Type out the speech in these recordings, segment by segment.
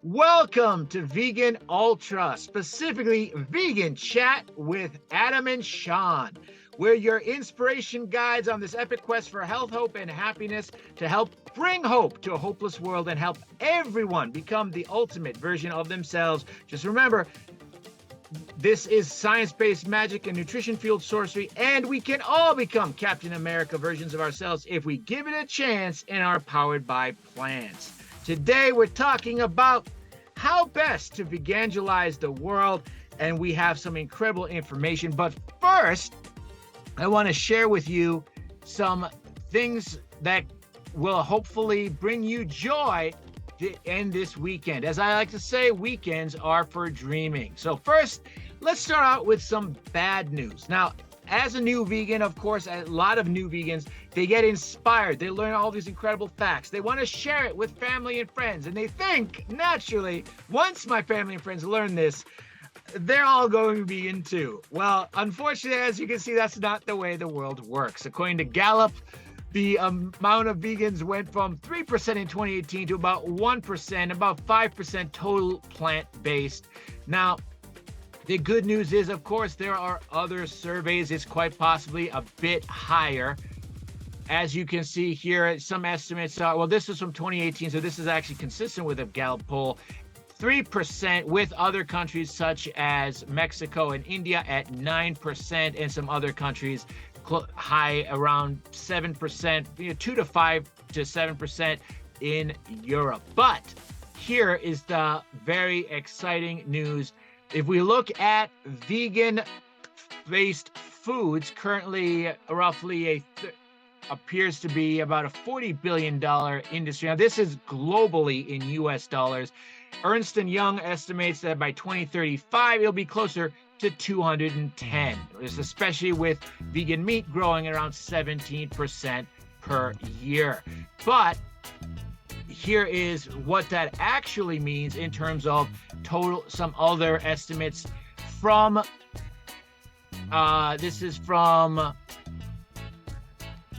Welcome to Vegan Ultra, specifically Vegan Chat with Adam and Sean. We're your inspiration guides on this epic quest for health, hope, and happiness to help bring hope to a hopeless world and help everyone become the ultimate version of themselves. Just remember, this is science-based magic and nutrition-fueled sorcery, and we can all become Captain America versions of ourselves if we give it a chance and are powered by plants. Today, we're talking about how best to vegangelize the world, and we have some incredible information. But first, I want to share with you some things that will hopefully bring you joy to end this weekend. As I like to say, weekends are for dreaming. So first, let's start out with some bad news. Now, as a new vegan, of course, a lot of new vegans, they get inspired. They learn all these incredible facts. They want to share it with family and friends. And they think, naturally, once my family and friends learn this, they're all going to be into. Well, unfortunately, as you can see, that's not the way the world works. According to Gallup, the amount of vegans went from 3% in 2018 to about 1%, about 5% total plant-based. Now, the good news is, of course, there are other surveys. It's quite possibly a bit higher. As you can see here, some estimates are, well, this is from 2018, so this is actually consistent with a Gallup poll. 3% with other countries such as Mexico and India at 9%, and some other countries high around 7%, 2 to 5 to 7% in Europe. But here is the very exciting news. If we look at vegan-based foods, currently roughly appears to be about a $40 billion industry. Now, this is globally in US dollars. Ernst & Young estimates that by 2035, it'll be closer to 210, especially with vegan meat growing around 17% per year. But here is what that actually means in terms of total, some other estimates from, this is from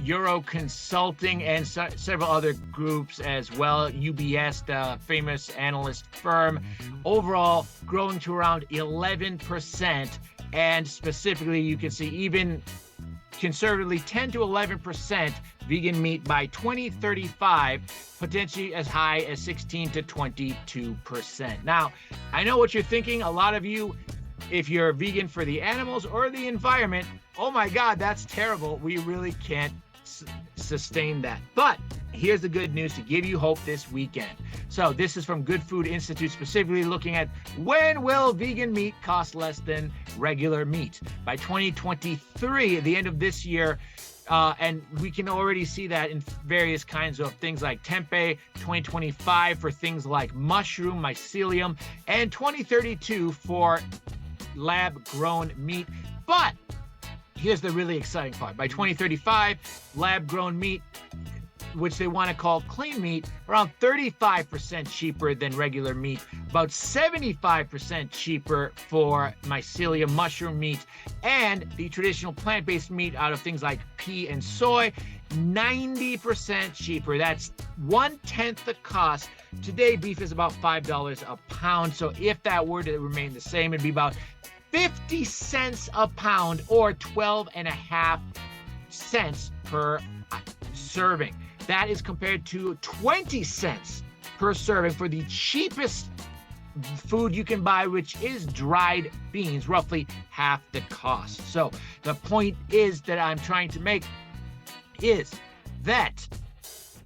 Euro Consulting and several other groups as well. UBS, the famous analyst firm, overall growing to around 11%. And specifically, you can see even conservatively 10 to 11% vegan meat by 2035, potentially as high as 16 to 22%. Now, I know what you're thinking. A lot of you, if you're vegan for the animals or the environment, oh my God, that's terrible. We really can't sustain that. But here's the good news to give you hope this weekend. So this is from Good Food Institute, specifically looking at when will vegan meat cost less than regular meat? By 2023, at the end of this year, and we can already see that in various kinds of things like tempeh, 2025 for things like mushroom, mycelium, and 2032 for lab-grown meat. But here's the really exciting part. By 2035, lab-grown meat, which they want to call clean meat, around 35% cheaper than regular meat, about 75% cheaper for mycelium mushroom meat, and the traditional plant-based meat out of things like pea and soy, 90% cheaper. That's 1/10 the cost. Today, beef is about $5 a pound. So if that were to remain the same, it'd be about 50 cents a pound, or 12.5 cents per serving. That is compared to 20 cents per serving for the cheapest food you can buy, which is dried beans, roughly half the cost. So the point is that I'm trying to make is that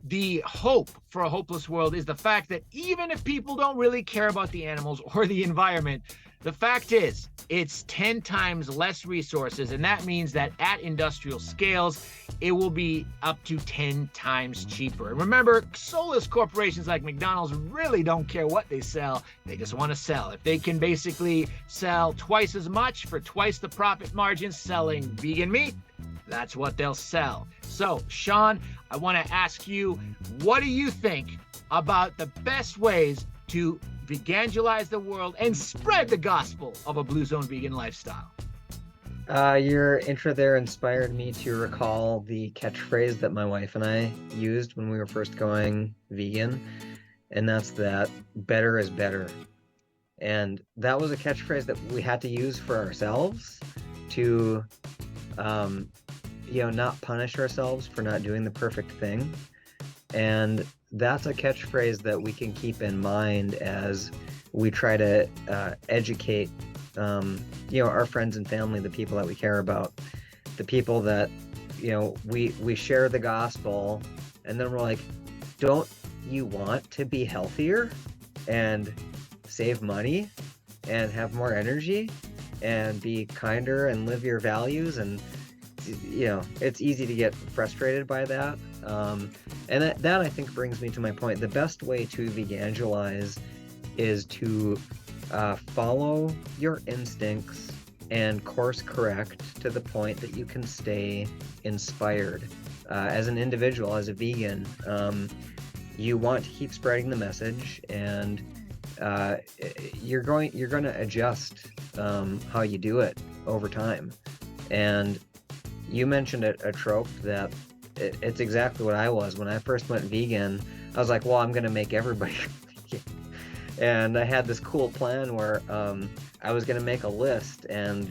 the hope for a hopeless world is the fact that even if people don't really care about the animals or the environment, the fact is it's 10 times less resources, and that means that at industrial scales, it will be up to 10 times cheaper. And remember, soulless corporations like McDonald's really don't care what they sell. They just want to sell. If they can basically sell twice as much for twice the profit margin selling vegan meat, that's what they'll sell. So, Sean, I want to ask you, what do you think about the best ways to vegangelize the world and spread the gospel of a Blue Zone vegan lifestyle? Your intro there inspired me to recall the catchphrase that my wife and I used when we were first going vegan. and that's that better is better. And that was a catchphrase that we had to use for ourselves to, not punish ourselves for not doing the perfect thing. And that's a catchphrase that we can keep in mind as we try to educate, our friends and family, the people that we care about, the people that, we share the gospel, and then we're like, don't you want to be healthier and save money and have more energy and be kinder and live your values? And it's easy to get frustrated by that, and that I think brings me to my point. The best way to evangelize is to follow your instincts and course correct to the point that you can stay inspired. As an individual, as a vegan, you want to keep spreading the message, and you're going to adjust how you do it over time. And you mentioned a trope that it's exactly what I was when I first went vegan. I was like, well, I'm going to make everybody vegan. And I had this cool plan where I was going to make a list, and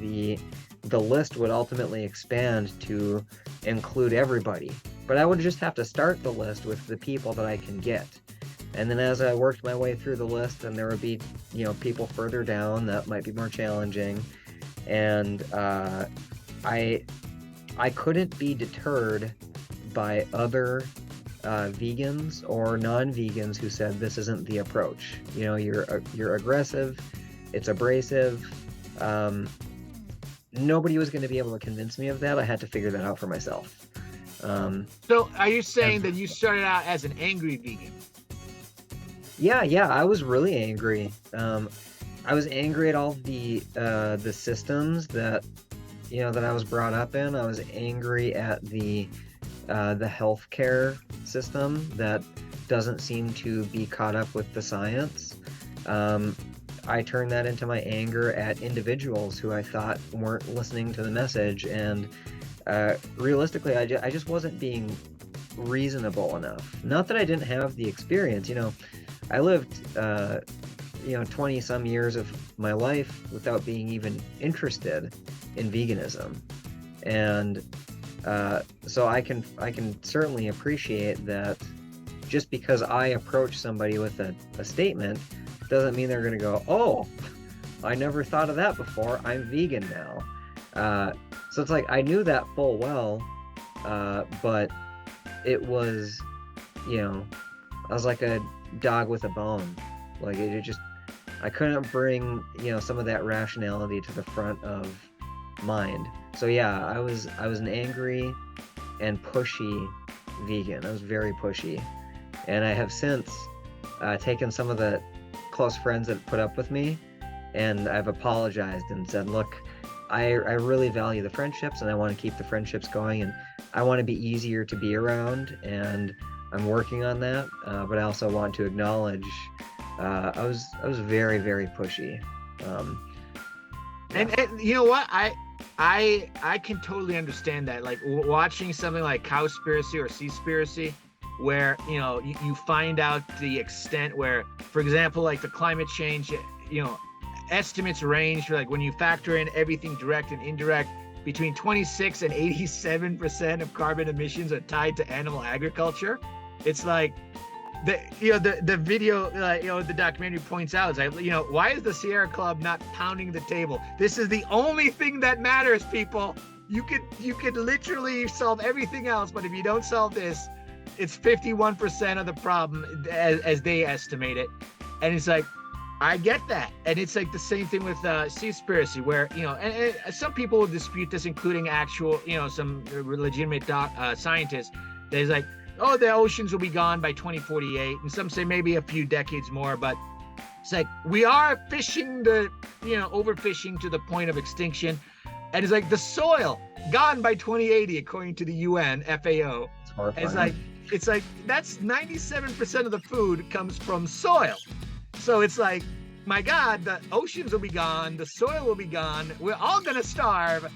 the list would ultimately expand to include everybody. But I would just have to start the list with the people that I can get. And then as I worked my way through the list, and there would be, people further down that might be more challenging. And I couldn't be deterred by other vegans or non-vegans who said this isn't the approach. You're aggressive, it's abrasive. Nobody was going to be able to convince me of that. I had to figure that out for myself. So are you saying that you started out as an angry vegan? Yeah, I was really angry. I was angry at all the systems that that I was brought up in. I was angry at the healthcare system that doesn't seem to be caught up with the science. I turned that into my anger at individuals who I thought weren't listening to the message, and realistically, I just wasn't being reasonable enough. Not that I didn't have the experience. I lived 20 some years of my life without being even interested in veganism, and so I can certainly appreciate that. Just because I approach somebody with a statement doesn't mean they're going to go, oh, I never thought of that before, I'm vegan now. So it's like I knew that full well, but it was, I was like a dog with a bone. Like it just, I couldn't bring some of that rationality to the front of mind. So yeah, I was an angry and pushy vegan. I was very pushy, and I have since taken some of the close friends that put up with me, and I've apologized and said, look, I really value the friendships, and I want to keep the friendships going, and I want to be easier to be around, and I'm working on that. But I also want to acknowledge I was very, very pushy. And you know what? I can totally understand that. Like watching something like Cowspiracy or Seaspiracy, where you find out the extent where, for example, like the climate change, estimates range for, like, when you factor in everything direct and indirect, between 26 and 87% of carbon emissions are tied to animal agriculture. It's like the video, the documentary points out, it's like, why is the Sierra Club not pounding the table? This is the only thing that matters, people. You could literally solve everything else, but if you don't solve this, it's 51% of the problem as they estimate it. And it's like, I get that. And it's like the same thing with Seaspiracy, where, and some people will dispute this, including actual, some legitimate scientists. There's like, oh, the oceans will be gone by 2048. And some say maybe a few decades more, but it's like, we are fishing overfishing to the point of extinction. And it's like the soil gone by 2080, according to the UN, FAO. It's horrifying. It's like that's 97% of the food comes from soil. So it's like, my God, the oceans will be gone, the soil will be gone, we're all gonna starve.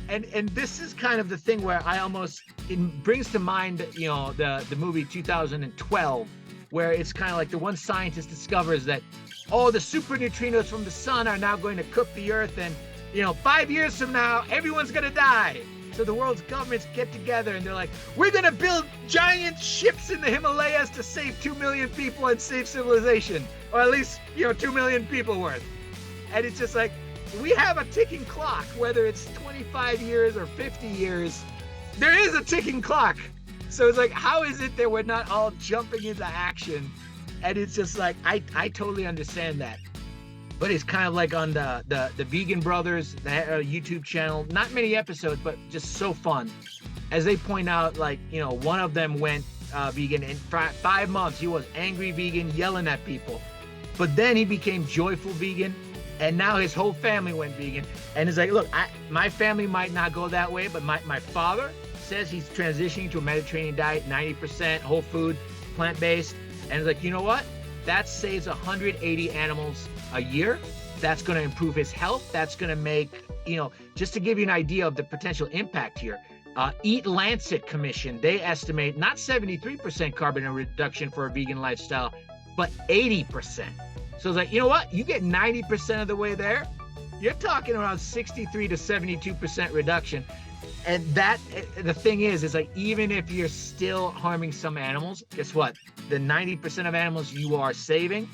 And this is kind of the thing where it brings to mind, the movie 2012, where it's kind of like the one scientist discovers that, oh, the super neutrinos from the sun are now going to cook the earth, and 5 years from now, everyone's gonna die. So the world's governments get together and they're like, we're gonna build giant ships in the Himalayas to save 2 million people and save civilization, or at least 2 million people worth. And it's just like, we have a ticking clock, whether it's 25 years or 50 years, there is a ticking clock. So it's like, how is it that we're not all jumping into action? And it's just like, I totally understand that. But it's kind of like on the Vegan Brothers, the YouTube channel, not many episodes, but just so fun. As they point out, like, one of them went vegan in 5 months. He was angry vegan, yelling at people. But then he became joyful vegan, and now his whole family went vegan. And it's like, look, my family might not go that way, but my father says he's transitioning to a Mediterranean diet, 90% whole food, plant-based. And it's like, you know what? That saves 180 animals a year. That's going to improve his health. That's going to make, just to give you an idea of the potential impact here. Eat Lancet Commission, they estimate not 73% carbon reduction for a vegan lifestyle, but 80%. So it's like, you know what? You get 90% of the way there, you're talking around 63 to 72% reduction. And that, the thing is like, even if you're still harming some animals, guess what? The 90% of animals you are saving,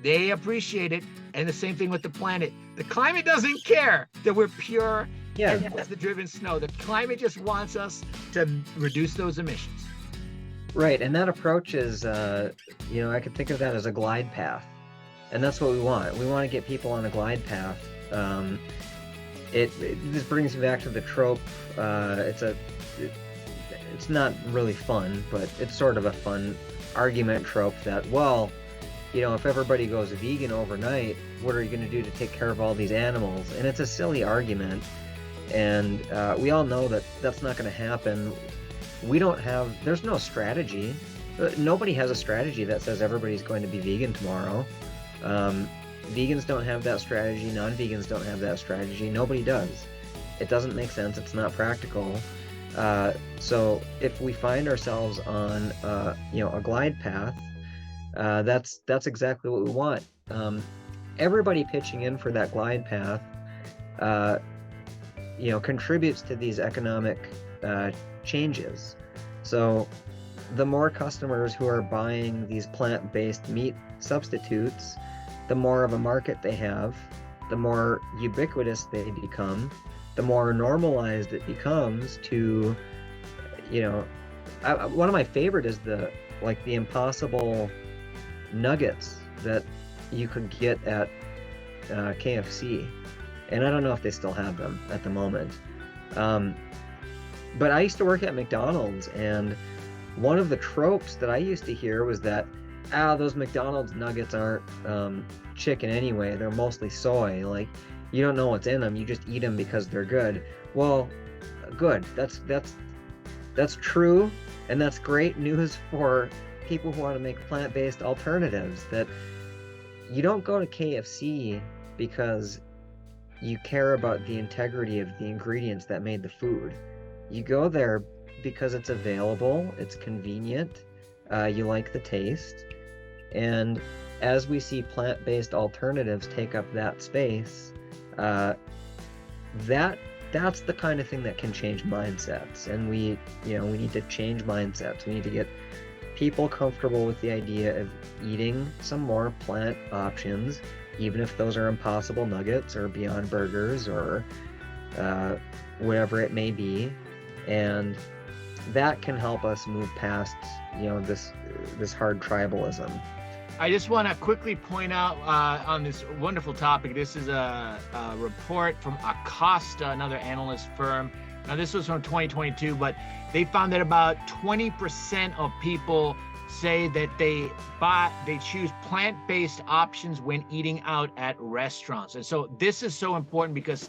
they appreciate it. And the same thing with the planet. The climate doesn't care that we're pure and as the driven snow. The climate just wants us to reduce those emissions. Right, and that approach is, I could think of that as a glide path. And that's what we want. We want to get people on a glide path. This brings me back to the trope. It's not really fun, but it's sort of a fun argument trope that, well, if everybody goes vegan overnight, what are you going to do to take care of all these animals? And it's a silly argument, and we all know that that's not going to happen. There's no strategy. Nobody has a strategy that says everybody's going to be vegan tomorrow. Vegans don't have that strategy. Non-vegans don't have that strategy. Nobody does. It doesn't make sense. It's not practical. So if we find ourselves on, a glide path, that's exactly what we want. Everybody pitching in for that glide path, contributes to these economic changes. So the more customers who are buying these plant-based meat substitutes, the more of a market they have, the more ubiquitous they become, the more normalized it becomes to, one of my favorite is the Impossible nuggets that you could get at KFC. And I don't know if they still have them at the moment. But I used to work at McDonald's, and one of the tropes that I used to hear was that, those McDonald's nuggets aren't chicken anyway. They're mostly soy. Like, you don't know what's in them. You just eat them because they're good. Well, good. That's true, and that's great news for people who want to make plant-based alternatives. That you don't go to KFC because you care about the integrity of the ingredients that made the food. You go there because it's available, it's convenient, you like the taste. And as we see plant-based alternatives take up that space, that's the kind of thing that can change mindsets. And we need to change mindsets. We need to get people comfortable with the idea of eating some more plant options, even if those are Impossible nuggets or Beyond Burgers or whatever it may be. And that can help us move past this hard tribalism. I just want to quickly point out on this wonderful topic, this is a report from Acosta, another analyst firm. Now, this was from 2022, but they found that about 20% of people say that they choose plant-based options when eating out at restaurants. And so this is so important because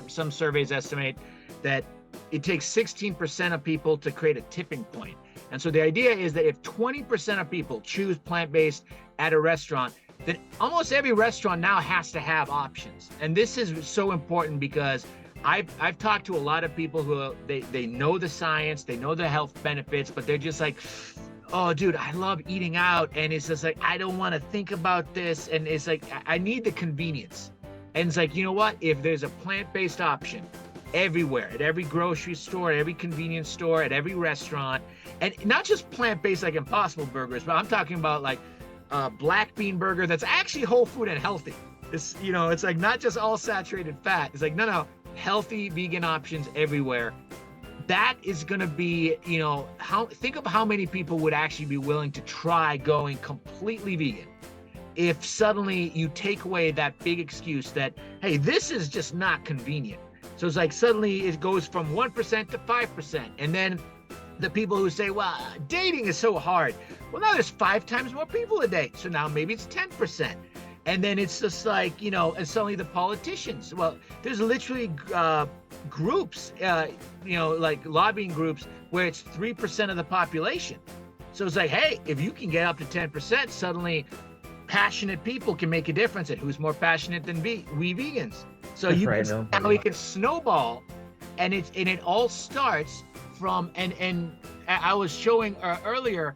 some surveys estimate that it takes 16% of people to create a tipping point. And so the idea is that if 20% of people choose plant-based at a restaurant, then almost every restaurant now has to have options. And this is so important because I've talked to a lot of people who they know the science, they know the health benefits, but they're just like, oh dude, I love eating out, and it's just like I don't want to think about this, and it's like I need the convenience. And it's like, you know what, if there's a plant-based option everywhere, at every grocery store, at every convenience store, at every restaurant, and not just plant-based like Impossible Burgers, but I'm talking about like black bean burger that's actually whole food and healthy. It's, you know, it's like not just all saturated fat. It's like, no, healthy vegan options everywhere. That is going to be, you know, think of how many people would actually be willing to try going completely vegan if suddenly you take away that big excuse that, hey, this is just not convenient. So it's like suddenly it goes from 1% to 5%. And then the people who say, well, dating is so hard. Well, now there's 5 times more people a day. So now maybe it's 10%. And then it's just like, you know, and suddenly the politicians, well, there's literally groups, you know, like lobbying groups where it's 3% of the population. So it's like, hey, if you can get up to 10%, suddenly passionate people can make a difference. And who's more passionate than we vegans? So you Right, can how it can snowball, and it all starts from, and I was showing earlier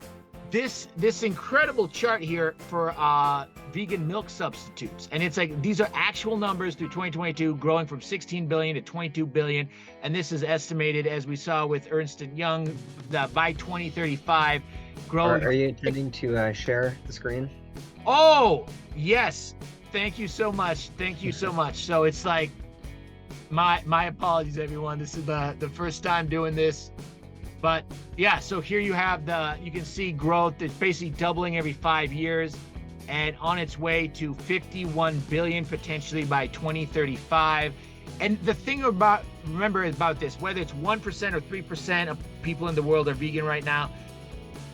this incredible chart here for vegan milk substitutes, and it's like these are actual numbers through 2022, growing from 16 billion to 22 billion, and this is estimated, as we saw with Ernst & Young, that by 2035 growing. Are you intending to share the screen? Oh yes, thank you so much, so it's like my apologies everyone, this is the first time doing this. But yeah, so here you have you can see growth. It's basically doubling every 5 years and on its way to 51 billion potentially by 2035. And the thing remember about this, whether it's 1% or 3% of people in the world are vegan right now,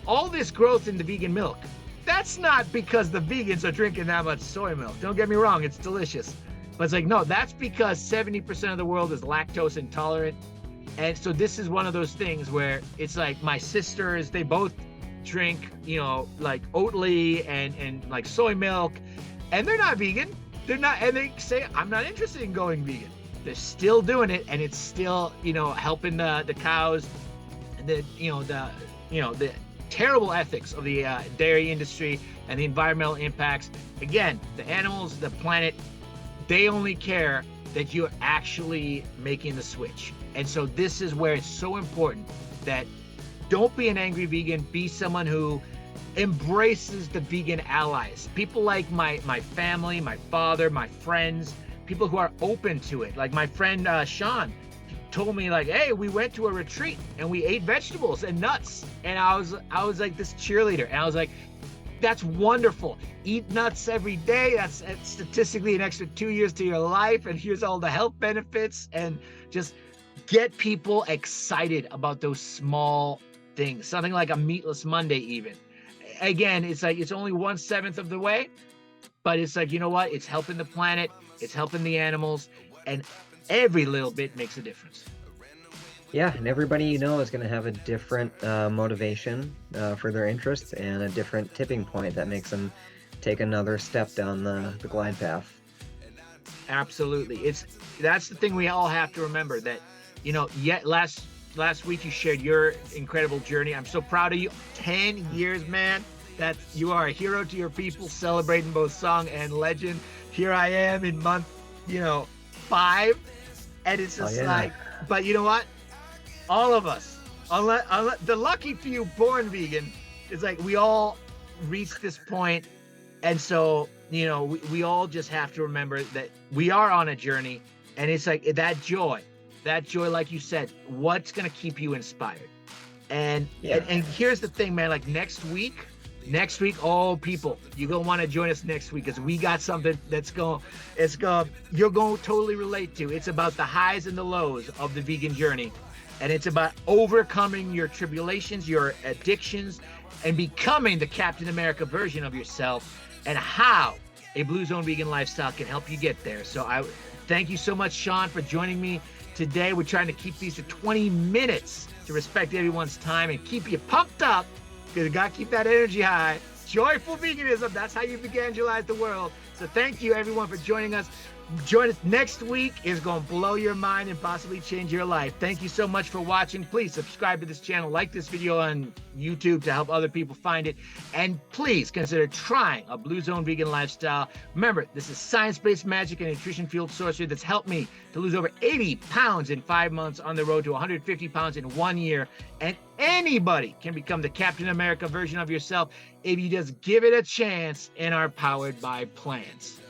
all this growth in the vegan milk, that's not because the vegans are drinking that much soy milk. Don't get me wrong, it's delicious. But it's like, no, that's because 70% of the world is lactose intolerant. And so this is one of those things where it's like my sisters, they both drink, you know, like Oatly and like soy milk, and they're not vegan. They're not, and they say, I'm not interested in going vegan. They're still doing it, and it's still, you know, helping the cows, and the terrible ethics of the dairy industry and the environmental impacts. Again, the animals, the planet, they only care that you're actually making the switch. And so this is where it's so important that don't be an angry vegan, be someone who embraces the vegan allies. People like my family, my father, my friends, people who are open to it. Like my friend Sean told me, like, hey, we went to a retreat and we ate vegetables and nuts. And I was like this cheerleader. And I was like, that's wonderful. Eat nuts every day. That's statistically an extra 2 years to your life. And here's all the health benefits. And just get people excited about those small things. Something like a meatless Monday even. Again, it's like it's only 1/7 of the way, but it's like, you know what? It's helping the planet. It's helping the animals. And every little bit makes a difference. Yeah, and everybody you know is going to have a different motivation for their interests and a different tipping point that makes them take another step down the glide path. Absolutely. That's the thing we all have to remember, that, you know, yet last week you shared your incredible journey. I'm so proud of you. 10 years, man. That you are a hero to your people, celebrating both song and legend. Here I am in month, 5, and it's just like, but you know what? All of us, unless the lucky few born vegan, it's like we all reach this point. And so, we all just have to remember that we are on a journey, and it's like that joy, like you said, what's going to keep you inspired? And here's the thing, man, like next week, oh, people, you're going to want to join us next week, because we got something you're going to totally relate to. It's about the highs and the lows of the vegan journey. And it's about overcoming your tribulations, your addictions, and becoming the Captain America version of yourself, and how a Blue Zone vegan lifestyle can help you get there. So I thank you so much, Sean, for joining me today. We're trying to keep these to 20 minutes to respect everyone's time and keep you pumped up, because you got to keep that energy high. Joyful veganism, that's how you evangelize the world. So thank you, everyone, for joining us. Join us next week. It's going to blow your mind and possibly change your life. Thank you so much for watching. Please subscribe to this channel, like this video on YouTube to help other people find it, and please consider trying a Blue Zone vegan lifestyle. Remember, this is science-based magic and nutrition-fueled sorcery that's helped me to lose over 80 pounds in 5 months, on the road to 150 pounds in 1 year. And anybody can become the Captain America version of yourself if you just give it a chance and are powered by plants.